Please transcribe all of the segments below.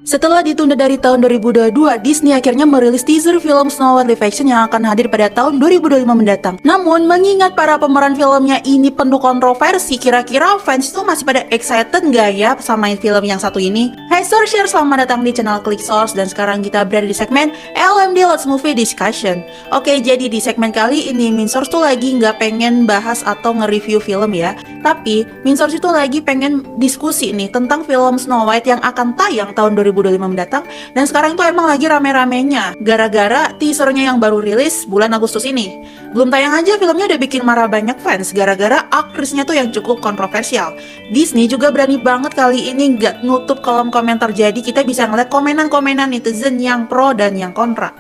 Setelah ditunda dari tahun 2022, Disney akhirnya merilis teaser film Snow White live action yang akan hadir pada tahun 2025 mendatang. Namun, mengingat para pemeran filmnya ini penuh kontroversi, kira-kira fans itu masih pada excited nggak ya sama film yang satu ini? Hai Sorshare, selamat datang di channel Click Source, dan sekarang kita berada di segmen LMD Let's Movie Discussion. Oke, jadi di segmen kali ini Min Source tuh lagi nggak pengen bahas atau nge-review film ya, tapi Min Source itu lagi pengen diskusi nih tentang film Snow White yang akan tayang tahun 2025 mendatang. Dan sekarang itu emang lagi rame-ramenya gara-gara teasernya yang baru rilis bulan Agustus ini. Belum tayang aja filmnya udah bikin marah banyak fans gara-gara aktrisnya tuh yang cukup kontroversial. Disney juga berani banget kali ini nggak nutup kolom komentar, jadi kita bisa ngeliat komenan-komenan netizen yang pro dan yang kontra.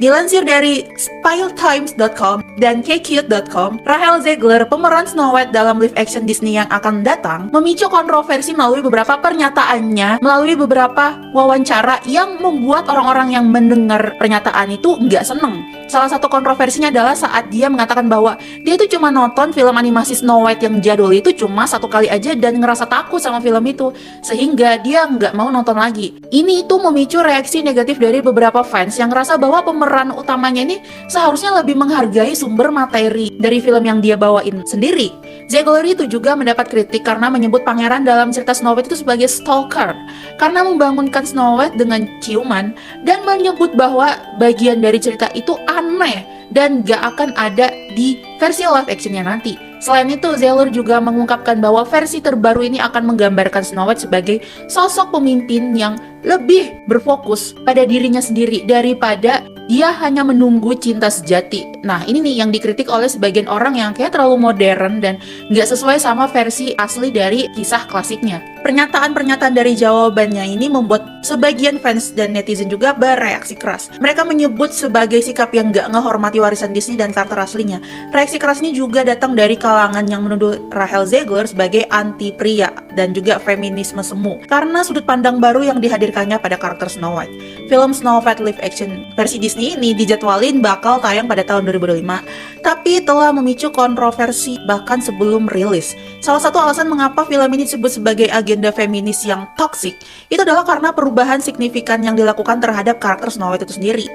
Dilansir dari SpileTimes.com dan KCute.com, Rachel Zegler, pemeran Snow White dalam live action Disney yang akan datang, memicu kontroversi melalui beberapa pernyataannya, melalui beberapa wawancara yang membuat orang-orang yang mendengar pernyataan itu nggak seneng. Salah satu kontroversinya adalah saat dia mengatakan bahwa dia itu cuma nonton film animasi Snow White yang jadul itu cuma satu kali aja dan ngerasa takut sama film itu, sehingga dia nggak mau nonton lagi. Ini itu memicu reaksi negatif dari beberapa fans yang ngerasa bahwa pemeran utamanya ini seharusnya lebih menghargai sumber materi dari film yang dia bawain sendiri. Zegler itu juga mendapat kritik karena menyebut pangeran dalam cerita Snow White itu sebagai stalker karena membangunkan Snow White dengan ciuman, dan menyebut bahwa bagian dari cerita itu aneh dan gak akan ada di versi live actionnya nanti. Selain itu, Zegler juga mengungkapkan bahwa versi terbaru ini akan menggambarkan Snow White sebagai sosok pemimpin yang lebih berfokus pada dirinya sendiri daripada dia hanya menunggu cinta sejati. Nah, ini nih yang dikritik oleh sebagian orang yang kayak terlalu modern dan nggak sesuai sama versi asli dari kisah klasiknya. Pernyataan-pernyataan dari jawabannya ini membuat sebagian fans dan netizen juga bereaksi keras. Mereka menyebut sebagai sikap yang nggak ngehormati warisan Disney dan karakter aslinya. Reaksi keras ini juga datang dari kalangan yang menuduh Rachel Zegler sebagai anti pria dan juga feminisme semu karena sudut pandang baru yang dihadirkannya pada karakter Snow White. Film Snow White live action versi Disney ini dijadwalin bakal tayang pada tahun 2025, tapi telah memicu kontroversi bahkan sebelum rilis. Salah satu alasan mengapa film ini disebut sebagai agenda feminis yang toksik itu adalah karena perubahan signifikan yang dilakukan terhadap karakter Snow White itu sendiri,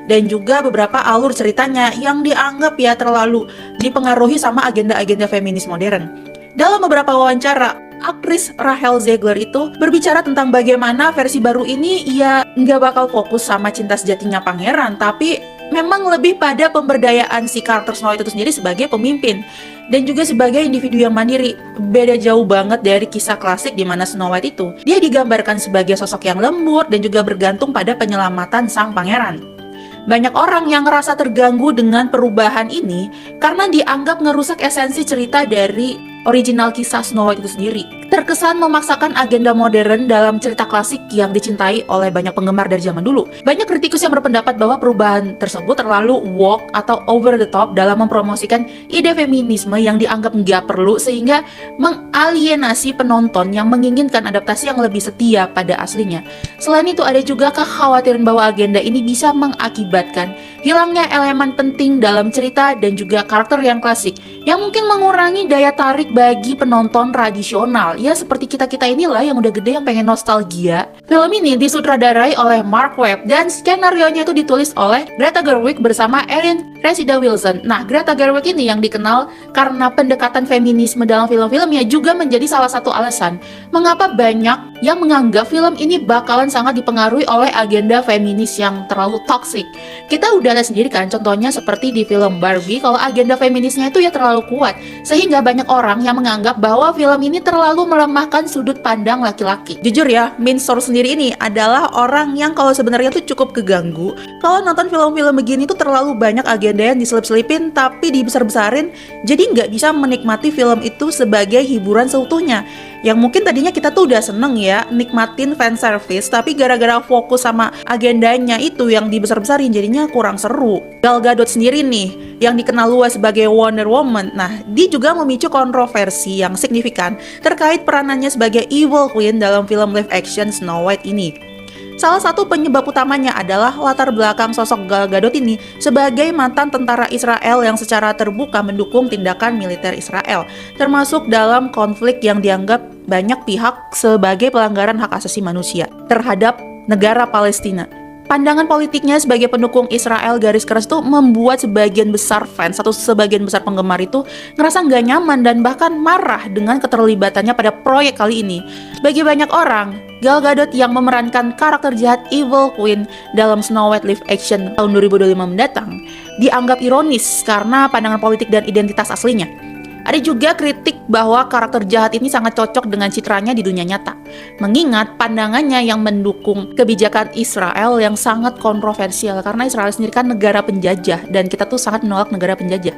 dan juga beberapa alur ceritanya yang dianggap ya terlalu dipengaruhi sama agenda-agenda feminis modern. Dalam beberapa wawancara, aktris Rachel Zegler itu berbicara tentang bagaimana versi baru ini ia nggak bakal fokus sama cinta sejatinya pangeran, tapi memang lebih pada pemberdayaan si karakter Snow White itu sendiri sebagai pemimpin dan juga sebagai individu yang mandiri. Beda jauh banget dari kisah klasik di mana Snow White itu dia digambarkan sebagai sosok yang lembut dan juga bergantung pada penyelamatan sang pangeran. Banyak orang yang ngerasa terganggu dengan perubahan ini karena dianggap ngerusak esensi cerita dari original kisah Snow White itu sendiri. Terkesan memaksakan agenda modern dalam cerita klasik yang dicintai oleh banyak penggemar dari zaman dulu. Banyak kritikus yang berpendapat bahwa perubahan tersebut terlalu woke atau over the top dalam mempromosikan ide feminisme yang dianggap nggak perlu, sehingga mengalienasi penonton yang menginginkan adaptasi yang lebih setia pada aslinya. Selain itu, ada juga kekhawatiran bahwa agenda ini bisa mengakibatkan hilangnya elemen penting dalam cerita dan juga karakter yang klasik, yang mungkin mengurangi daya tarik bagi penonton tradisional. Ya, seperti kita-kita inilah yang udah gede yang pengen nostalgia. Film ini disutradarai oleh Mark Webb dan skenario-nya itu ditulis oleh Greta Gerwig bersama Erin Cressida Wilson. Nah, Greta Gerwig ini yang dikenal karena pendekatan feminisme dalam film-filmnya juga menjadi salah satu alasan mengapa banyak yang menganggap film ini bakalan sangat dipengaruhi oleh agenda feminis yang terlalu toksik. Kita udah lihat sendiri kan, contohnya seperti di film Barbie, kalau agenda feminisnya itu ya terlalu kuat, sehingga banyak orang yang menganggap bahwa film ini terlalu melemahkan sudut pandang laki-laki. Jujur ya, Min Source sendiri ini adalah orang yang kalau sebenarnya tuh cukup keganggu kalau nonton film-film begini tuh terlalu banyak agenda yang diselip-selipin tapi dibesar-besarin, jadi nggak bisa menikmati film itu sebagai hiburan seutuhnya. Yang mungkin tadinya kita tuh udah seneng ya nikmatin fan service, tapi gara-gara fokus sama agendanya itu yang dibesar-besarin jadinya kurang seru. Gal Gadot sendiri nih yang dikenal luas sebagai Wonder Woman, nah dia juga memicu kontroversi yang signifikan terkait peranannya sebagai Evil Queen dalam film live action Snow White ini. Salah satu penyebab utamanya adalah latar belakang sosok Gal Gadot ini sebagai mantan tentara Israel yang secara terbuka mendukung tindakan militer Israel, termasuk dalam konflik yang dianggap banyak pihak sebagai pelanggaran hak asasi manusia terhadap negara Palestina. Pandangan politiknya sebagai pendukung Israel garis keras itu membuat sebagian besar fans atau sebagian besar penggemar itu ngerasa nggak nyaman dan bahkan marah dengan keterlibatannya pada proyek kali ini. Bagi banyak orang, Gal Gadot yang memerankan karakter jahat Evil Queen dalam Snow White live action tahun 2025 mendatang dianggap ironis karena pandangan politik dan identitas aslinya. Ada juga kritik bahwa karakter jahat ini sangat cocok dengan citranya di dunia nyata, mengingat pandangannya yang mendukung kebijakan Israel yang sangat kontroversial karena Israel sendiri kan negara penjajah dan kita tuh sangat menolak negara penjajah.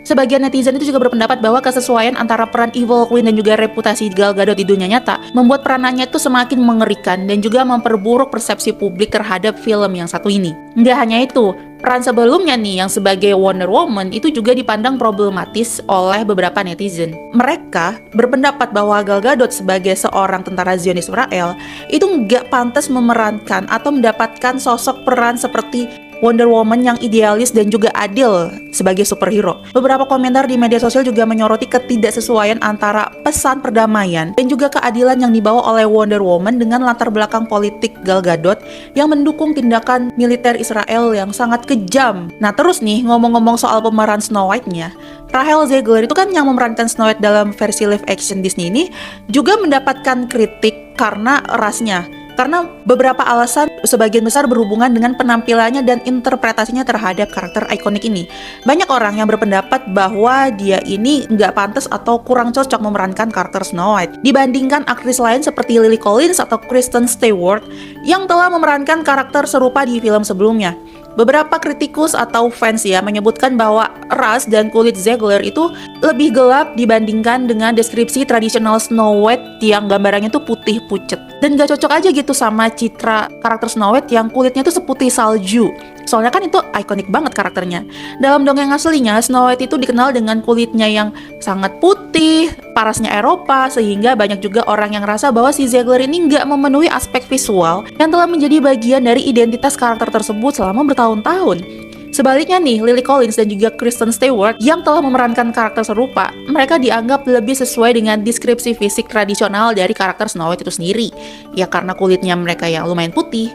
Sebagian netizen itu juga berpendapat bahwa kesesuaian antara peran Evil Queen dan juga reputasi Gal Gadot di dunia nyata membuat peranannya itu semakin mengerikan dan juga memperburuk persepsi publik terhadap film yang satu ini. Nggak hanya itu, peran sebelumnya nih yang sebagai Wonder Woman itu juga dipandang problematis oleh beberapa netizen. Mereka berpendapat bahwa Gal Gadot sebagai seorang tentara Zionis Israel itu nggak pantas memerankan atau mendapatkan sosok peran seperti Wonder Woman yang idealis dan juga adil sebagai superhero. Beberapa komentar di media sosial juga menyoroti ketidaksesuaian antara pesan perdamaian dan juga keadilan yang dibawa oleh Wonder Woman dengan latar belakang politik Gal Gadot yang mendukung tindakan militer Israel yang sangat kejam. Nah terus nih, ngomong-ngomong soal pemeran Snow White-nya, Rachel Zegler itu kan yang memerankan Snow White dalam versi live action Disney ini juga mendapatkan kritik karena rasnya. Karena beberapa alasan sebagian besar berhubungan dengan penampilannya dan interpretasinya terhadap karakter ikonik ini. Banyak orang yang berpendapat bahwa dia ini nggak pantas atau kurang cocok memerankan karakter Snow White dibandingkan aktris lain seperti Lily Collins atau Kristen Stewart yang telah memerankan karakter serupa di film sebelumnya. Beberapa kritikus atau fans ya menyebutkan bahwa ras dan kulit Zegler itu lebih gelap dibandingkan dengan deskripsi tradisional Snow White yang gambarannya tuh putih pucet. Dan gak cocok aja gitu sama citra karakter Snow White yang kulitnya tuh seputih salju. Soalnya kan itu ikonik banget karakternya. Dalam dongeng aslinya, Snow White itu dikenal dengan kulitnya yang sangat putih, parasnya Eropa, sehingga banyak juga orang yang rasa bahwa si Zegler ini nggak memenuhi aspek visual yang telah menjadi bagian dari identitas karakter tersebut selama bertahun-tahun. Sebaliknya nih, Lily Collins dan juga Kristen Stewart yang telah memerankan karakter serupa, mereka dianggap lebih sesuai dengan deskripsi fisik tradisional dari karakter Snow White itu sendiri. Ya karena kulitnya mereka yang lumayan putih.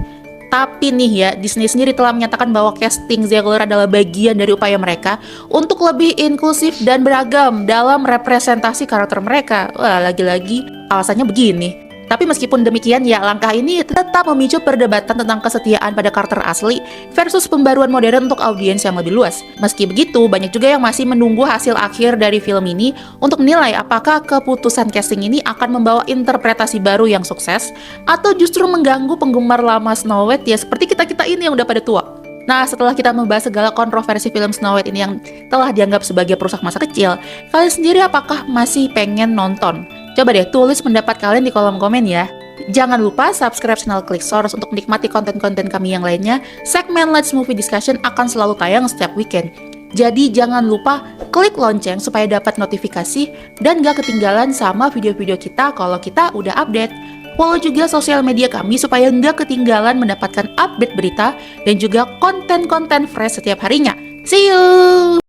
Tapi nih ya, Disney sendiri telah menyatakan bahwa casting Zegler adalah bagian dari upaya mereka untuk lebih inklusif dan beragam dalam representasi karakter mereka. Wah, lagi-lagi alasannya begini. Tapi meskipun demikian ya, langkah ini tetap memicu perdebatan tentang kesetiaan pada karakter asli versus pembaruan modern untuk audiens yang lebih luas. Meski begitu, banyak juga yang masih menunggu hasil akhir dari film ini untuk menilai apakah keputusan casting ini akan membawa interpretasi baru yang sukses atau justru mengganggu penggemar lama Snow White ya seperti kita-kita ini yang udah pada tua. Nah, setelah kita membahas segala kontroversi film Snow White ini yang telah dianggap sebagai perusak masa kecil, kalian sendiri apakah masih pengen nonton? Coba deh tulis pendapat kalian di kolom komen ya. Jangan lupa subscribe channel Clicksource untuk menikmati konten-konten kami yang lainnya. Segmen Let's Movie Discussion akan selalu tayang setiap weekend. Jadi jangan lupa klik lonceng supaya dapat notifikasi dan gak ketinggalan sama video-video kita kalau kita udah update. Follow juga sosial media kami supaya nggak ketinggalan mendapatkan update berita dan juga konten-konten fresh setiap harinya. See you!